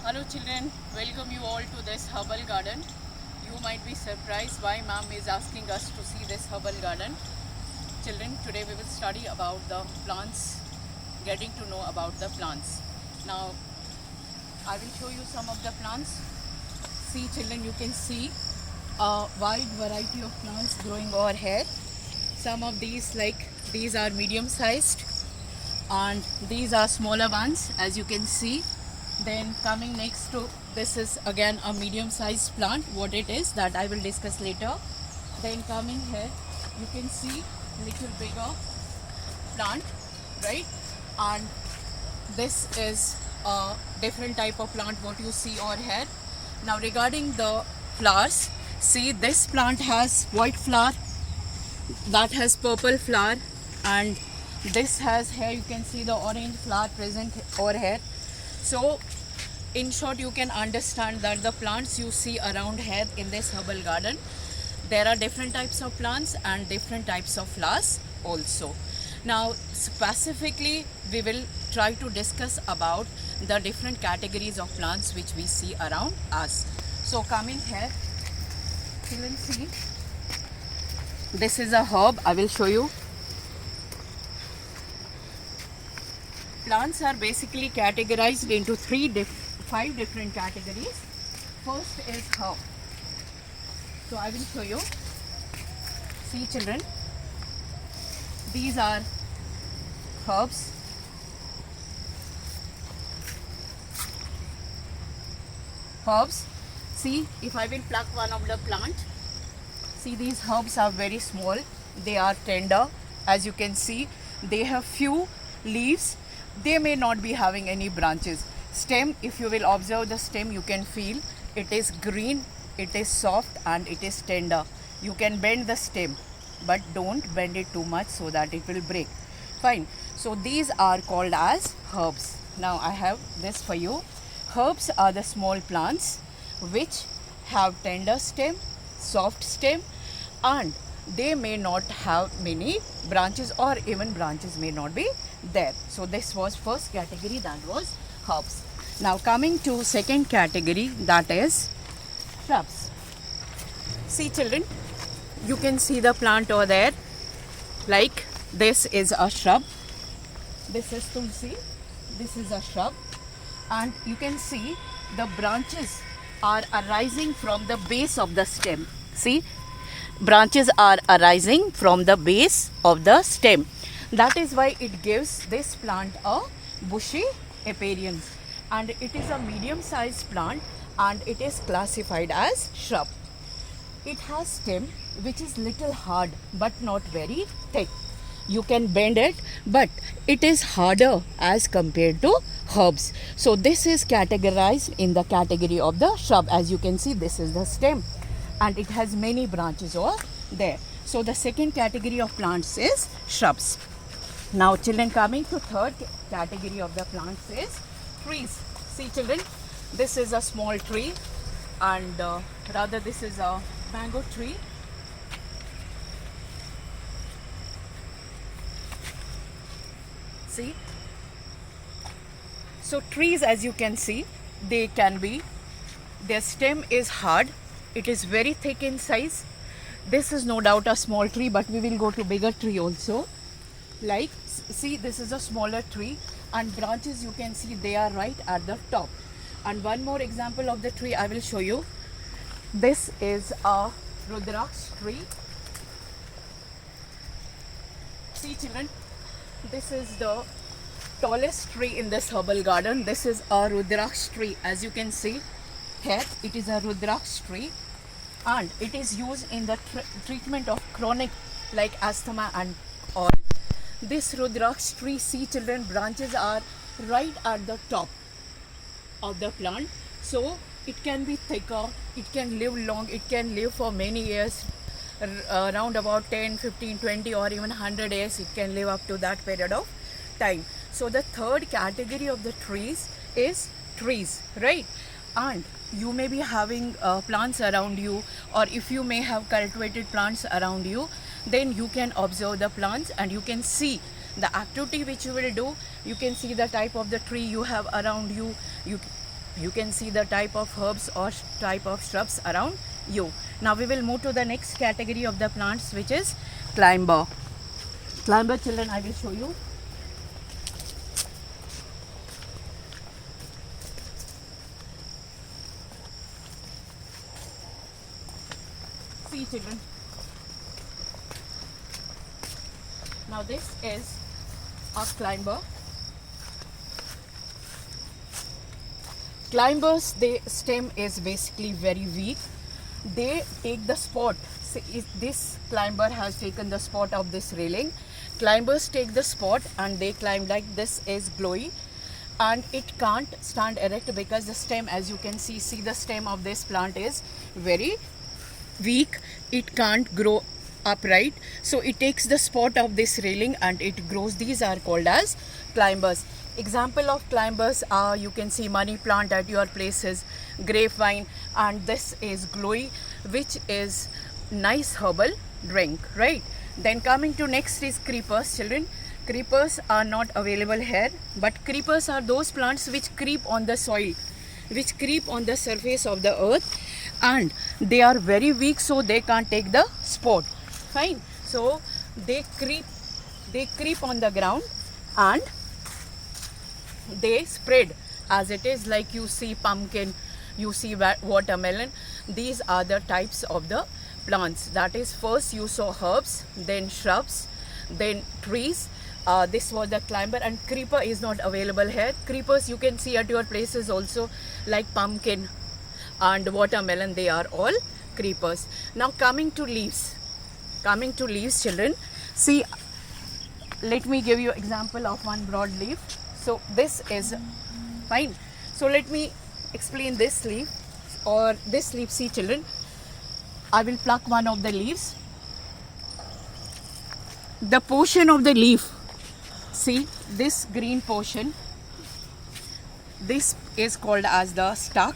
Hello children, welcome you all to this herbal garden. You might be surprised why ma'am is asking us to see this herbal garden. Children, today we will study about the plants, getting to know about the plants. Now, I will show you some of the plants. See children, you can see a wide variety of plants growing over here. Some of these are medium sized and these are smaller ones, as you can see. Then coming next to this is again a medium sized plant. What it is that I will discuss later. Then coming here you can see little bigger plant, right? And this is a different type of plant what you see over here. Now regarding the flowers, see this plant has white flower, that has purple flower, and this has here you can see the orange flower present over here. So in short, you can understand that the plants you see around here in this herbal garden, there are different types of plants and different types of flowers also. Now specifically we will try to discuss about the different categories of plants which we see around us. So coming here, children, see, this is a herb. I will show you. Plants are basically categorized into 5 different categories. First is herb. So I will show you. See children, these are herbs. Herbs. See, if I will pluck one of the plant, see these herbs are very small. They are tender. As you can see, they have few leaves. They may not be having any branches. Stem, if you will observe the stem, you can feel it is green, it is soft and it is tender. You can bend the stem, but don't bend it too much so that it will break. Fine. So these are called as herbs. Now I have this for you. Herbs are the small plants which have tender stem, soft stem, and they may not have many branches, or even branches may not be there. So this was first category, that was herbs. Now coming to second category, that is shrubs. See children, you can see the plant over there. Like this is a shrub. This is tulsi. This is a shrub, and you can see the branches are arising from the base of the stem. See, branches are arising from the base of the stem. That is why it gives this plant a bushy appearance, and it is a medium sized plant and it is classified as shrub. It has stem which is little hard but not very thick. You can bend it, but it is harder as compared to herbs. So this is categorized in the category of the shrub. As you can see, this is the stem and it has many branches over there. So the second category of plants is shrubs. Now children, coming to third category of the plants is trees. See children, this is a small tree, and rather this is a mango tree. See, so trees, as you can see, they can be, their stem is hard, it is very thick in size. This is no doubt a small tree, but we will go to bigger tree also. Like, see, this is a smaller tree, and branches you can see they are right at the top. And one more example of the tree I will show you. This is a Rudraksh tree. See children, this is the tallest tree in this herbal garden. This is a Rudraksh tree. As you can see here, it is a Rudraksh tree, and it is used in the treatment of chronic like asthma and all. This Rudraksh tree, see children, branches are right at the top of the plant. So it can be thicker, it can live long, it can live for many years, around about 10, 15, 20 or even 100 years. It can live up to that period of time. So the third category of the trees is trees, right? And you may be having plants around you, or if you may have cultivated plants around you, then you can observe the plants and you can see the activity which you will do. You can see the type of the tree you have around you. you can see the type of herbs or type of shrubs around you. Now we will move to the next category of the plants, which is climber. Climber, children, I will show you. See, children. Now this is a climber. Climbers, their stem is basically very weak. They take the spot. See, this climber has taken the spot of this railing. Climbers take the spot and they climb like this is glowy, and it can't stand erect because the stem, as you can see the stem of this plant is very weak. It can't grow upright, so it takes the spot of this railing and it grows. These are called as climbers. Example of climbers are, you can see money plant at your places, grapevine, and this is glowy, which is nice herbal drink, right? Then coming to next is creepers, children. Creepers are not available here, but creepers are those plants which creep on the soil, which creep on the surface of the earth, and they are very weak, so they can't take the spot. Fine. So they creep on the ground and they spread as it is, like you see pumpkin, you see watermelon. These are the types of the plants. That is, first you saw herbs, then shrubs, then trees. This was the climber, and creeper is not available here. Creepers you can see at your places also, like pumpkin and watermelon. They are all creepers. Now coming to leaves. Coming to leaves, children. See, let me give you example of one broad leaf. So this is fine. So let me explain this leaf or this leaf. See, children, I will pluck one of the leaves. The portion of the leaf, see this green portion, this is called as the stalk,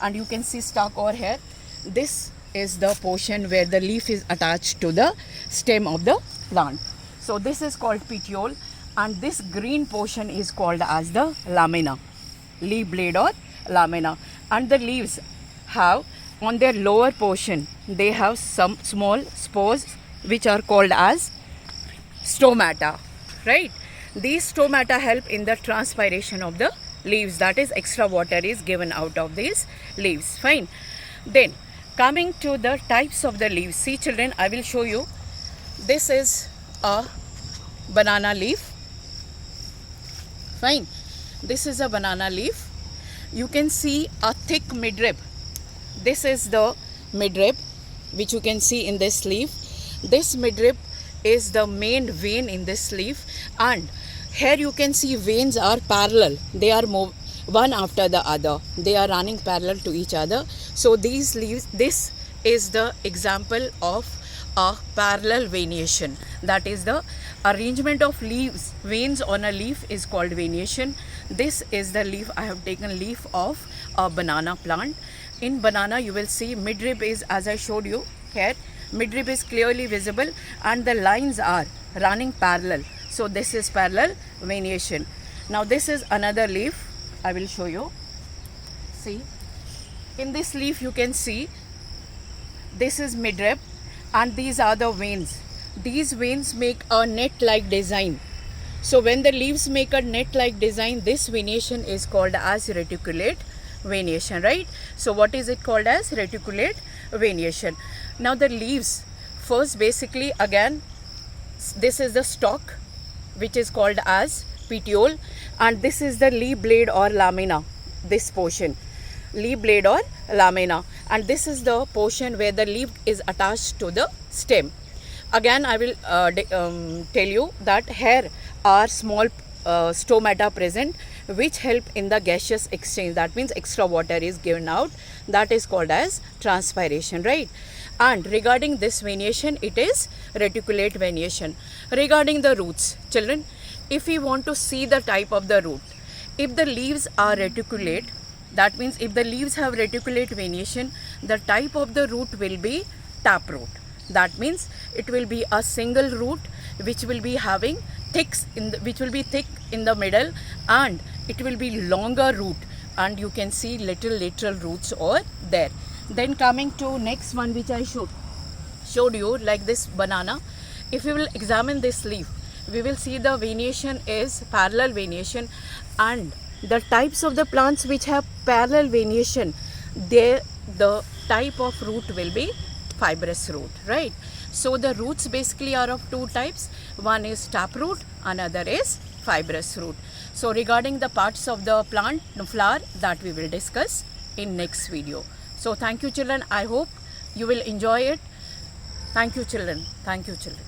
and you can see stalk over here. This is the portion where the leaf is attached to the stem of the plant. So this is called petiole, and this green portion is called as the lamina, leaf blade or lamina. And the leaves have, on their lower portion, they have some small spores which are called as stomata, right? These stomata help in the transpiration of the leaves, that is, extra water is given out of these leaves. Fine. Then coming to the types of the leaves. See, children, I will show you. This is a banana leaf. Fine. This is a banana leaf. You can see a thick midrib. This is the midrib which you can see in this leaf. This midrib is the main vein in this leaf, and here you can see veins are parallel. They are one after the other. They are running parallel to each other. So these leaves, this is the example of a parallel veination. That is, the arrangement of leaves, veins on a leaf is called veination. This is the leaf. I have taken leaf of a banana plant. In banana you will see midrib is, as I showed you here, midrib is clearly visible and the lines are running parallel. So this is parallel veination. Now this is another leaf. I will show you. See, in this leaf you can see this is midrib and these are the veins. These veins make a net-like design. So when the leaves make a net-like design, this veination is called as reticulate veination, right? So what is it called as? Reticulate veination. Now the leaves, first basically again, this is the stalk which is called as petiole, and this is the leaf blade or lamina, this portion, leaf blade or lamina, and this is the portion where the leaf is attached to the stem. Again I will tell you that here are small stomata present which help in the gaseous exchange. That means extra water is given out. That is called as transpiration, right? And regarding this veination, it is reticulate veination. Regarding the roots, children, if we want to see the type of the root, if the leaves are reticulate, that means if the leaves have reticulate veination, the type of the root will be taproot. That means it will be a single root which will be having which will be thick in the middle, and it will be longer root and you can see little lateral roots over there. Then coming to next one which I showed you, like this banana. If you will examine this leaf, we will see the veniation is parallel veniation, and the types of the plants which have parallel veniation, the type of root will be fibrous root, right? So the roots basically are of two types. One is taproot, another is fibrous root. So regarding the parts of the plant, the flower, that we will discuss in next video. So thank you children. I hope you will enjoy it. Thank you children. Thank you children.